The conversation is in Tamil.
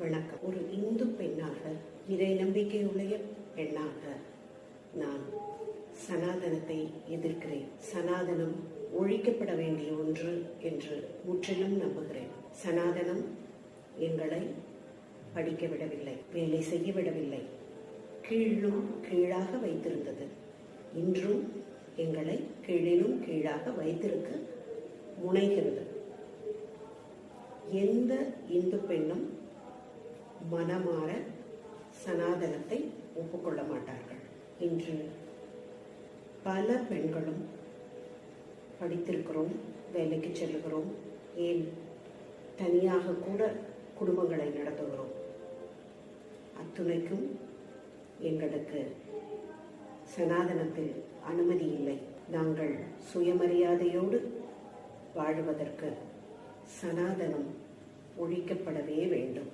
வணக்கம். ஒரு இந்து பெண்ணாக, இறை நம்பிக்கையுடைய பெண்ணாக நான் சனாதனத்தை எதிர்க்கிறேன். சனாதனம் ஒழிக்கப்பட வேண்டிய ஒன்று என்று முற்றிலும் நம்புகிறேன். சனாதனம் எங்களை படிக்க விடவில்லை, வேலை செய்ய விடவில்லை, கீழும் கீழாக வைத்திருந்தது. இன்றும் எங்களை கீழிலும் கீழாக வைத்திருக்க முனைகிறது. எந்த இந்து பெண்ணும் மனமாற சனாதனத்தை ஒப்புக்கொள்ள மாட்டார்கள். இன்று பல பெண்களும் படித்திருக்கிறோம், வேலைக்கு செல்லுகிறோம், ஏன் தனியாக கூட குடும்பங்களை நடத்துகிறோம். அத்துணைக்கும் எங்களுக்கு சனாதனத்தில் அனுமதி இல்லை. நாங்கள் சுயமரியாதையோடு வாழ்வதற்கு சனாதனம் ஒழிக்கப்படவே வேண்டும்.